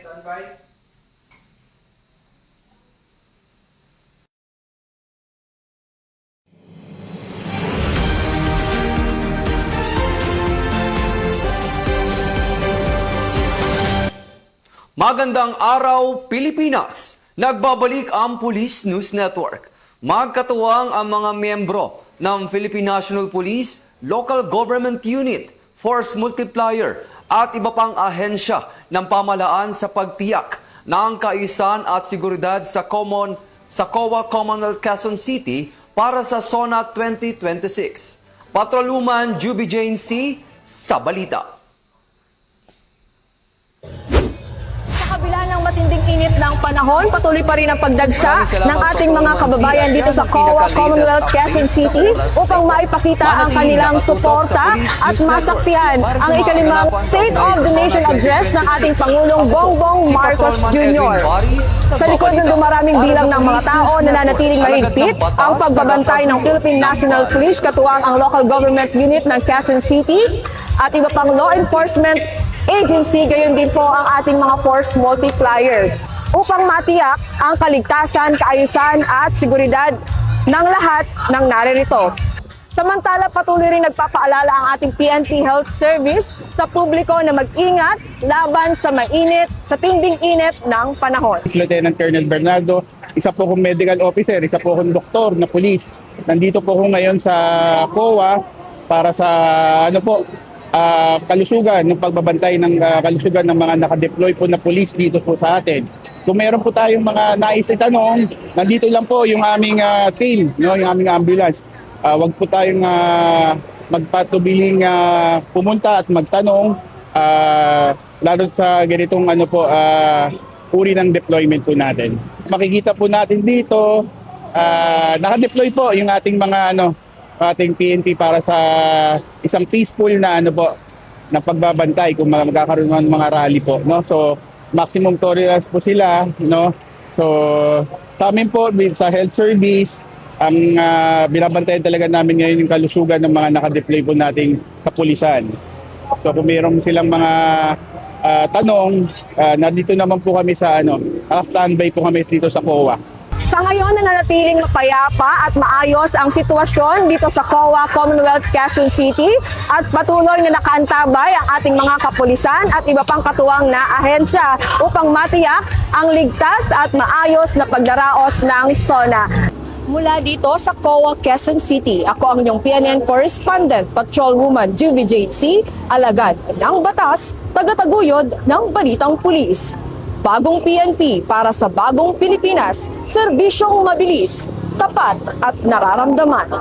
standby. Magandang araw, Pilipinas! Nagbabalik ang Police News Network. Magkatuwang ang mga miyembro ng Philippine National Police, Local Government Unit, Force Multiplier at iba pang ahensya ng pamahalaan sa pagtiyak ng kaayusan at seguridad sa COA Commonwealth Quezon City para sa SONA 2026. Patrolwoman Juby Jane C. sa balita. Sa kabila ng matinding init ng panahon, patuloy pa rin ang pagdagsa ng ating mga kababayan dito sa COA Commonwealth Quezon City upang maipakita ang kanilang suporta at masaksihan ang ikalimang State of the Nation Address ng ating Pangulong Bongbong Marcos Jr. Sa likod ng dumaraming bilang ng mga tao na nanatiling mahigpit ang pagbabantay ng Philippine National Police, katuwang ang Local Government Unit ng Quezon City at iba pang law enforcement agency, gayon din po ang ating mga force multiplier upang matiyak ang kaligtasan, kaayusan at seguridad ng lahat ng naririto. Samantala, patuloy rin nagpapaalala ang ating PNP Health Service sa publiko na mag-ingat laban sa mainit, sa tinding init ng panahon. Lieutenant Colonel Bernardo, isa po akong medical officer, isa po akong doktor na pulis. Nandito po ako ngayon sa COA para sa kalusugan ng pagbabantay ng kalusugan ng mga nakadeploy po na police dito po sa atin. Kung meron po tayong mga nais itanong, nandito lang po yung aming team, no, yung aming ambulance. Wag po tayong magpatubiling pumunta at magtanong lalo sa ganitong uri ng deployment po natin. Makikita po natin dito nakadeploy po yung ating mga ating PNP para sa isang peaceful na na pagbabantay kung magkakaroon ng mga rally po, no. So maximum tolerance po sila, no. So sa amin po sa health service, ang binabantayan talaga namin ngayon yung kalusugan ng mga nakadeploy po nating kapulisan. So kung mayroon silang mga tanong, nandito naman po kami sa standby po kami dito sa COA. Sa ngayon, nananatiling mapayapa at maayos ang sitwasyon dito sa COA Commonwealth Quezon City at patuloy na nakaantabay ang ating mga kapulisan at iba pang katuwang na ahensya upang matiyak ang ligtas at maayos na pagdaraos ng SONA. Mula dito sa COA Quezon City, ako ang inyong PNN correspondent, Patrolwoman Juby Jane C, alagad ng batas, tagataguyod ng balitang pulis. Bagong PNP para sa bagong Pilipinas, serbisyong mabilis, tapat at nararamdaman.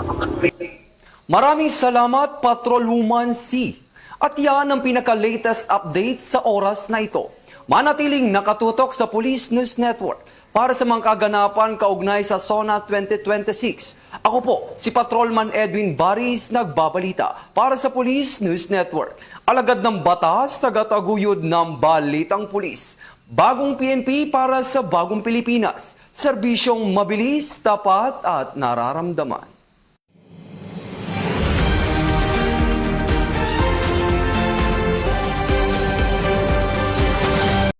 Maraming salamat, Patrolwoman C. At yan ang pinaka-latest update sa oras na ito. Manatiling nakatutok sa Police News Network para sa mga kaganapan kaugnay sa SONA 2026. Ako po, si Patrolman Edwin Baris, nagbabalita para sa Police News Network. Alagad ng batas, tagataguyod ng balitang pulis. Bagong PNP para sa bagong Pilipinas. Serbisyong mabilis, tapat at nararamdaman.